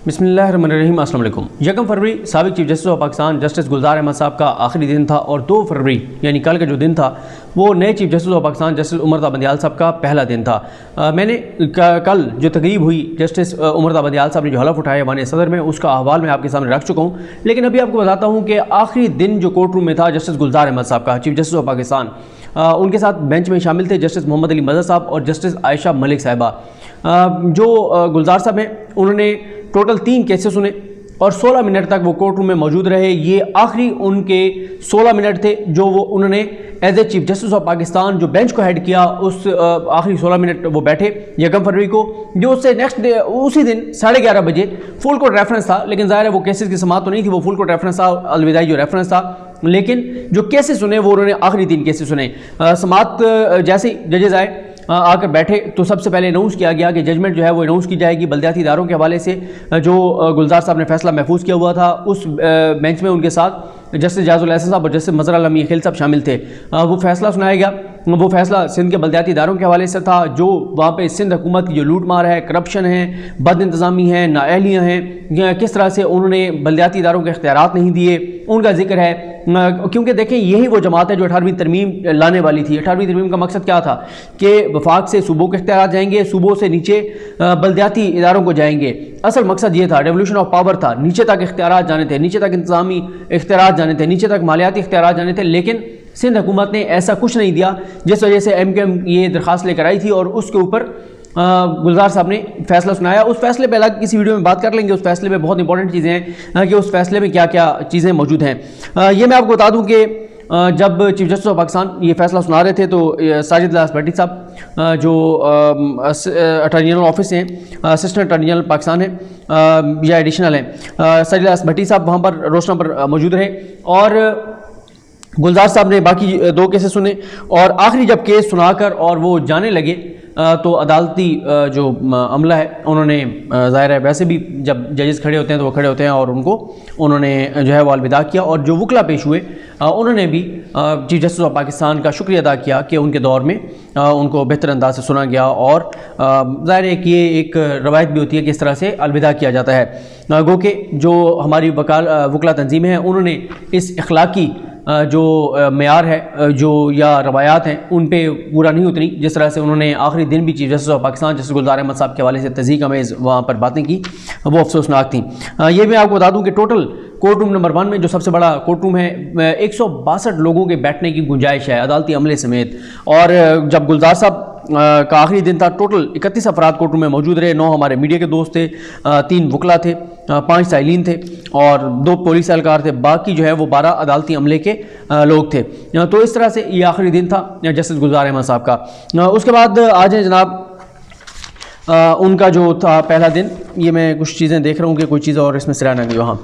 बिस्मिल्लाहिर्रहमानिर्रहीम। अस्सलाम वालेकुम। 1 फरवरी साबिक chief justice of Pakistan justice Gulzar Ahmad साहब का आखिरी दिन था और 2 फरवरी यानी कल का जो दिन था वो नए chief justice of Pakistan justice Umar Ata Bandial साहब का पहला दिन था। मैंने कल जो तकरीब हुई जस्टिस उमर ता बंदियाल साहब ने जो हलफ उठाया वान सदर में, उसका अहवाल मैं आपके सामने रख चुका हूँ। लेकिन अभी आपको बताता हूँ कि आखिरी दिन जो कोर्ट रूम में था जस्टिस गुलजार अहमद साहब का, चीफ जस्टिस ऑफ पाकिस्तान, उनके साथ बेंच में शामिल थे जस्टिस मोहम्मद अली मज़हर साहब और जस्टिस आयशा मलिक साहिबा। जो गुलजार साहब हैं उन्होंने टोटल 3 केसेस सुने और 16 मिनट तक वो कोर्ट रूम में मौजूद रहे। ये आखिरी उनके 16 मिनट थे जो वो उन्होंने as a chief justice of Pakistan जो बेंच को हेड किया, उस आखिरी 16 मिनट वो बैठे 1 फरवरी को। जो उससे नेक्स्ट डे उसी दिन 11:30 बजे फुल कोर्ट रेफरेंस था, लेकिन ज़ाहिर है वो केसेस की समाअत तो नहीं थी, वो फुल कोर्ट रेफरेंस था, अलविदाई जो रेफरेंस था। लेकिन जो केसेस सुने वो उन्होंने आखिरी 3 केसेस सुने। समाअत जैसे ही जजेस आए आकर बैठे तो सबसे पहले अनाउंस किया गया कि जजमेंट जो है वो अनाउंस की जाएगी बल्दियाती इदारों के हवाले से। जो गुलजार साहब ने फैसला महफूज किया हुआ था, उस बेंच में उनके साथ जस्टिस जाजुल एहसन साहब और जस्टिस मज़हर अल अमीन खिल साहब शामिल थे। वो फैसला सुनाया गया। वो फैसला सिंध के बल्दियाती इदारों के हवाले से था, जो वहाँ पे सिंध हुकूमत की जो लूट मार है, करप्शन है, बद इंतज़ामी है, नाअहलियाँ हैं, किस तरह से उन्होंने बल्दियाती इदारों के इख्तियारात नहीं दिए, उनका जिक्र है। क्योंकि देखें यही वो जमात है जो 18वीं तरमीम लाने वाली थी। 18वीं तरमीम का मकसद क्या था कि वफाक से सूबों के इख्तियारात जाएंगे, सूबों से नीचे बल्दियाती इदारों को जाएंगे। असल मकसद ये था, रेवोल्यूशन ऑफ पावर था, नीचे तक इख्तियारात जाने थे, नीचे तक इंतज़ामी इख्तियारात जाने थे, नीचे तक मालियाती इख्तियारात जाने थे। लेकिन सिंध हुकूमत ने ऐसा कुछ नहीं दिया, जिस वजह से MKM ये दरख्वास्त लेकर आई थी और उसके ऊपर गुलजार साहब ने फैसला सुनाया। उस फैसले पे अलग किसी वीडियो में बात कर लेंगे। उस फैसले में बहुत इंपॉर्टेंट चीज़ें हैं कि उस फैसले में क्या क्या चीज़ें मौजूद हैं। ये मैं आपको बता दूं कि जब चीफ जस्टिस ऑफ पाकिस्तान ये फैसला सुना रहे थे तो साजिद लास भट्टी साहब जो अटॉर्नी जनरल ऑफिस से हैं, असिस्टेंट अटॉर्नी जनरल पाकिस्तान है या एडिशनल हैं, साजिद लास भट्टी साहब वहाँ पर रोशना पर मौजूद रहे और गुलजार साहब ने बाकी 2 केसेस सुने। और आखिरी जब केस सुनाकर और वो जाने लगे तो अदालती जो अमला है उन्होंने ज़ाहिर है वैसे भी जब जजेस खड़े होते हैं तो वो खड़े होते हैं और उन्होंने जो है वो अलविदा किया। और जो वकला पेश हुए उन्होंने भी चीफ जस्टिस ऑफ पाकिस्तान का शुक्रिया अदा किया कि उनके दौर में उनको बेहतर अंदाज से सुना गया। और ज़ाहिर है कि ये एक रवायत भी होती है कि इस तरह से अलविदा किया जाता है। गो कि जो हमारी वकला तंजीमें हैं उन्होंने इस अखलाकी जो मेयार है जो या रवायात हैं उन पे पूरा नहीं उतरी, जिस तरह से उन्होंने आखिरी दिन भी chief justice of Pakistan justice Gulzar Ahmad साहब के हवाले से तज़ीक अमेज़ वहाँ पर बातें की, वो अफसोसनाक थी। ये मैं आपको बता दूँ कि टोटल कोर्ट रूम नंबर 1 में जो सबसे बड़ा कोर्ट रूम है 162 लोगों के बैठने की गुंजाइश है अदालती अमले समेत। और जब गुलजार साहब का आखिरी दिन था टोटल 31 अफराद कोर्ट रूम में मौजूद रहे। 9 हमारे मीडिया के दोस्त थे, 3 वकला थे, 5 साइलिन थे और 2 पुलिस एहलकार थे। बाकी जो है वो 12 अदालती अमले के लोग थे। तो इस तरह से ये आखिरी दिन था जस्टिस गुलजार अहमद साहब का। उसके बाद आज है जनाब उनका जो था पहला दिन। ये मैं कुछ चीज़ें देख रहा हूँ कि कोई चीज़ और इसमें सिरा ना गई। वहाँ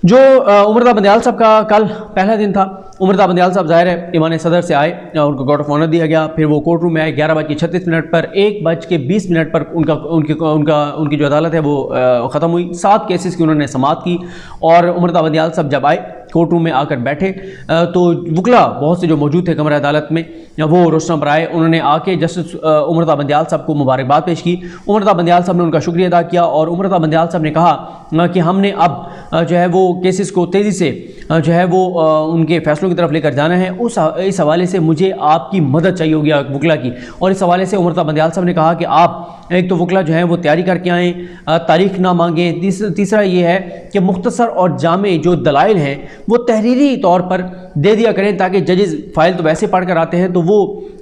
जो उमर ता बंदियाल साहब का कल पहला दिन था। उमर ता बंदियाल साहब ज़ाहिर है ईवान सदर से आए, उनको गार्ड ऑफ ऑनर दिया गया। फिर वो कोर्ट रूम में आए 11:36 पर। 1:20 पर उनकी जो अदालत है वो ख़त्म हुई। 7 केसेस की उन्होंने समाअत की और उमर ता बंदियाल साहब जब आए कोर्ट रूम में आकर बैठे तो वकला बहुत से जो मौजूद थे कमरा अदालत में वो रोशना पर आए। उन्होंने आके जस्टिस उमर ता बंदियाल साहब को मुबारकबाद पेश की। उमर ता बंदियाल साहब ने उनका शुक्रिया अदा किया और उमर ता बंदियाल साहब ने कहा कि हमने अब जो है वो केसेस को तेज़ी से जो है वो उनके फैसलों की तरफ लेकर जाना है। इस हवाले से मुझे आपकी मदद चाहिए होगी वकला की। और इस हवाले से उमर ता बंदियाल साहब ने कहा कि आप एक तो वकला जो है वो तैयारी करके आएँ, तारीख ना मांगें। तीसरा ये है कि मुख्तसर और जामे जो दलाइल हैं वो तहरीरी तौर पर दे दिया करें, ताकि जजेस फाइल तो वैसे पढ़ कर आते हैं तो वो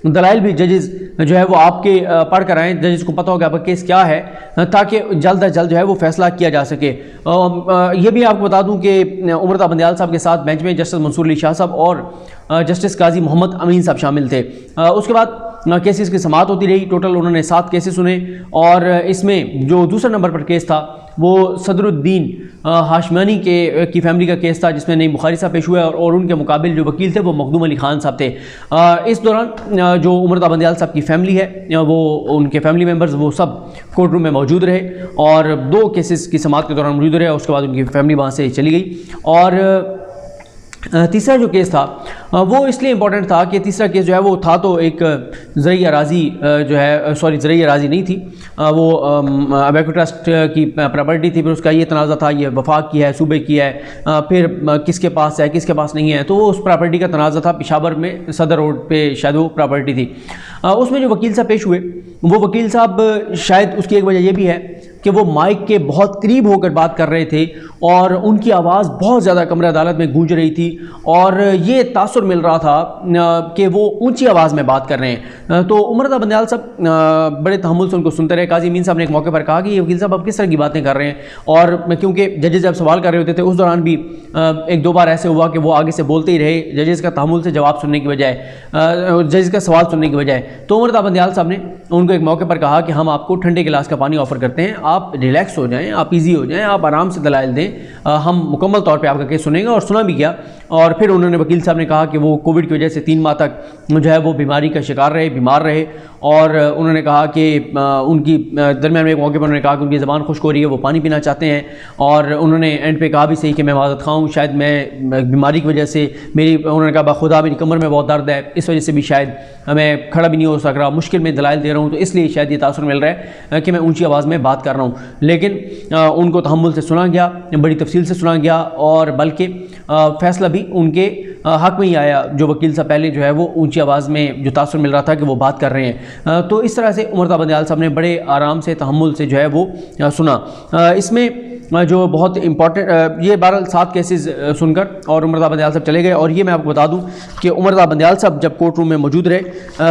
दलाइल भी जजेस जो है वो आपके पढ़ कर आएँ, जजेस को पता होगा आपका केस क्या है, ताकि जल्द अज जल्द जो है वो फैसला किया जा सके। ये भी आपको बता दूं कि उमर ता बंदियाल साहब के साथ बेंच में जस्टिस मंसूर अली शाह साहब और जस्टिस काजी मोहम्मद अमीन साहब शामिल थे। उसके बाद केसेस की समाअत होती रही। टोटल उन्होंने 7 केसेस सुने और इसमें जो दूसरे नंबर पर केस था वो सदरुद्दीन हाशमानी की फैमिली का केस था, जिसमें नईम बुखारी साहब पेश हुए और उनके मुकाबिल जो वकील थे वो मखदूम अली खान साहब थे। इस दौरान जो उमर ता बंदियाल साहब की फैमिली है वो उनके फैमिली मेम्बर्स वो सब कोर्ट रूम में मौजूद रहे और 2 केसेस की समाअत के दौरान मौजूद रहे। उसके बाद उनकी फैमिली वहाँ से चली गई और تیسرا جو کیس تھا وہ اس لیے امپورٹنٹ تھا کہ تیسرا کیس جو ہے وہ تھا تو ایک زرعی اراضی جو ہے زرعی اراضی نہیں تھی، وہ ابیکو ٹرسٹ کی پراپرٹی تھی، پھر اس کا یہ تنازع تھا یہ وفاق کی ہے، صوبے کی ہے، پھر کس کے پاس ہے کس کے پاس نہیں ہے، تو وہ اس پراپرٹی کا تنازع تھا، پشاور میں صدر روڈ پہ شاید وہ پراپرٹی تھی۔ اس میں جو وکیل صاحب پیش ہوئے وہ وکیل صاحب شاید اس کی ایک وجہ یہ بھی ہے کہ وہ مائک کے بہت قریب ہو کر بات کر رہے تھے اور ان کی آواز بہت زیادہ کمرہ عدالت میں گونج رہی تھی اور یہ تاثر مل رہا تھا کہ وہ اونچی آواز میں بات کر رہے ہیں۔ تو عمر رضا بندیال صاحب بڑے تحمل سے ان کو سنتے رہے۔ قاضی امین صاحب نے ایک موقع پر کہا کہ یہ وکیل صاحب اب کس طرح کی باتیں کر رہے ہیں، اور کیونکہ ججز جب سوال کر رہے ہوتے تھے اس دوران بھی ایک دو بار ایسے ہوا کہ وہ آگے سے بولتے ہی رہے ججز کا تحمل سے جواب سننے کی بجائے، ججز کا سوال سننے کی بجائے۔ تو عمر رضا بندیال صاحب نے ان کو ایک موقع پر کہا کہ ہم آپ کو ٹھنڈے گلاس کا پانی آفر کرتے ہیں، آپ ریلیکس ہو جائیں، آپ ایزی ہو جائیں، آپ آرام سے دلائل دیں، ہم مکمل طور پہ آپ کا کیس سنیں گے، اور سنا بھی گیا۔ اور پھر انہوں نے وکیل صاحب نے کہا کہ وہ کووڈ کی وجہ سے 3 ماہ تک جو ہے وہ بیماری کا شکار رہے، بیمار رہے، اور انہوں نے کہا کہ ان کی درمیان میں ایک موقع پر انہوں نے کہا کہ ان کی زبان خشک ہو رہی ہے، وہ پانی پینا چاہتے ہیں، اور انہوں نے اینڈ پہ کہا بھی صحیح کہ میں معذرت خواہ ہوں، شاید میں بیماری کی وجہ سے انہوں نے کہا بخدا میری کمر میں بہت درد ہے، اس وجہ سے بھی شاید میں کھڑا بھی نہیں ہو سک رہا، مشکل میں دلائل دے رہا ہوں، تو اس لیے شاید یہ تاثر مل رہا ہے کہ میں اونچی آواز میں بات کر رہا ہوں۔ لیکن ان کو تحمل سے سنا گیا، بڑی تفصیل سے سنا گیا، اور بلکہ فیصلہ بھی ان کے حق میں ہی آیا۔ جو وکیل صاحب پہلے جو ہے وہ اونچی آواز میں جو تاثر مل رہا تھا کہ وہ بات کر رہے ہیں، تو اس طرح سے عمر رضا بندیال صاحب نے بڑے آرام سے تحمل سے جو ہے وہ سنا۔ اس میں جو بہت امپورٹنٹ یہ بہرحال 7 کیسز سن کر اور عمر رضا بندیال صاحب چلے گئے، اور یہ میں آپ کو بتا دوں کہ عمر رضا بندیال صاحب جب کورٹ روم میں موجود رہے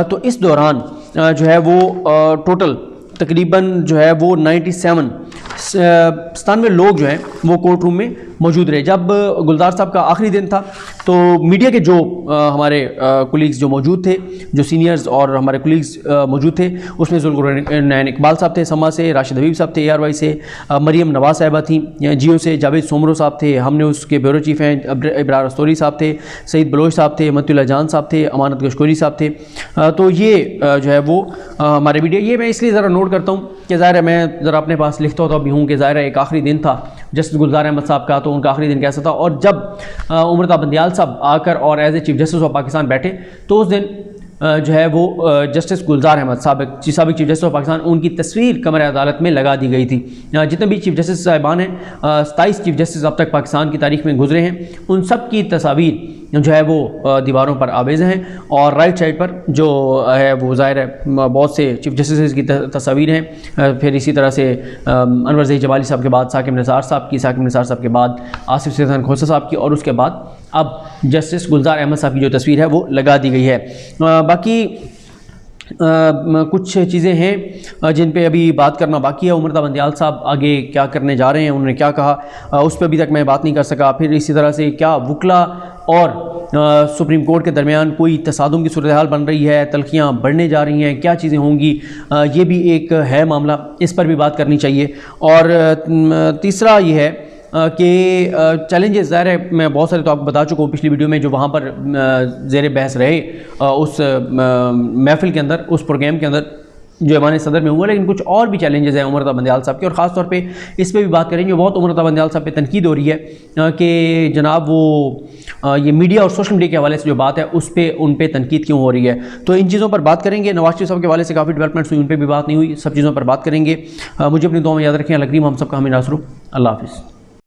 تو اس دوران جو ہے وہ ٹوٹل تقریباً جو ہے وہ 97 لوگ جو ہیں وہ کورٹ روم میں موجود رہے۔ جب گلزار صاحب کا آخری دن تھا تو میڈیا کے جو ہمارے کولیگز جو موجود تھے، جو سینئرز اور ہمارے کولیگز موجود تھے، اس میں ذوالقرنین اقبال صاحب تھے سما سے، راشد حبیب صاحب تھے ARY سے، مریم نواز صاحبہ تھیں جیو سے، جاوید سومرو صاحب تھے، ہم نے اس کے بیورو چیف ہیں ابرار استوری صاحب تھے، سعید بلوچ صاحب تھے، متی اللہ جان صاحب تھے، امانت گشکوری صاحب تھے۔ تو یہ جو ہے وہ ہمارے میڈیا، یہ میں اس لیے ذرا نوٹ کرتا ہوں کہ ظاہر ہے میں ذرا اپنے پاس لکھتا ہوتا بھی ہوں کہ ظاہر ہے ایک آخری دن تھا جسٹس گلزار احمد صاحب کا، تو ان کا آخری دن کیسا تھا، اور جب عمر رضا بندیال صاحب آ کر اور as a chief justice of Pakistan بیٹھے تو اس دن جو ہے وہ جسٹس گلزار احمد سابق چیف جسٹس آف پاکستان، ان کی تصویر کمرہ عدالت میں لگا دی گئی تھی۔ جتنے بھی چیف جسٹس صاحبان ہیں، 27 چیف جسٹس اب تک پاکستان کی تاریخ میں گزرے ہیں، ان سب کی تصاویر جو ہے وہ دیواروں پر آویز ہیں، اور رائٹ سائڈ پر جو ہے وہ ظاہر ہے بہت سے چیف جسٹس کی تصاویر ہیں۔ پھر اسی طرح سے انور ظہیر جمالی صاحب کے بعد ثاقب نثار صاحب کی، ثاقب نثار صاحب کے بعد آصف سلطان کھوسہ صاحب کی، اور اس کے بعد اب جسٹس گلزار احمد صاحب کی جو تصویر ہے وہ لگا دی گئی ہے۔ باقی کچھ چیزیں ہیں جن پہ ابھی بات کرنا باقی ہے۔ عمر رضا بندیال صاحب آگے کیا کرنے جا رہے ہیں، انہوں نے کیا کہا، اس پہ ابھی تک میں بات نہیں کر سکا۔ پھر اسی طرح سے کیا وکلا اور سپریم کورٹ کے درمیان کوئی تصادم کی صورتحال بن رہی ہے، تلخیاں بڑھنے جا رہی ہیں، کیا چیزیں ہوں گی، یہ بھی ایک ہے معاملہ، اس پر بھی بات کرنی چاہیے۔ اور تیسرا یہ ہے کہ چیلنجز ظاہر ہے میں بہت سارے تو آپ کو بتا چکا ہوں پچھلی ویڈیو میں جو وہاں پر زیر بحث رہے اس محفل کے اندر، اس پروگرام کے اندر جو ایوان صدر میں ہوا، لیکن کچھ اور بھی چیلنجز ہیں عمر رضا بندیال صاحب کے، اور خاص طور پہ اس پہ بھی بات کریں گے۔ بہت عمر رضا بندیال صاحب پہ تنقید ہو رہی ہے کہ جناب وہ یہ میڈیا اور سوشل میڈیا کے حوالے سے جو بات ہے اس پہ ان پہ تنقید کیوں ہو رہی ہے، تو ان چیزوں پر بات کریں گے۔ نواز شریف صاحب کے حوالے سے کافی ڈیولپمنٹس ہوئی، ان پہ بھی بات نہیں ہوئی، سب چیزوں پر بات کریں گے۔ مجھے اپنی دعا میں یاد رکھیں، اللہ کریم ہم سب کا ہمیں ناصر ہو۔ اللہ حافظ۔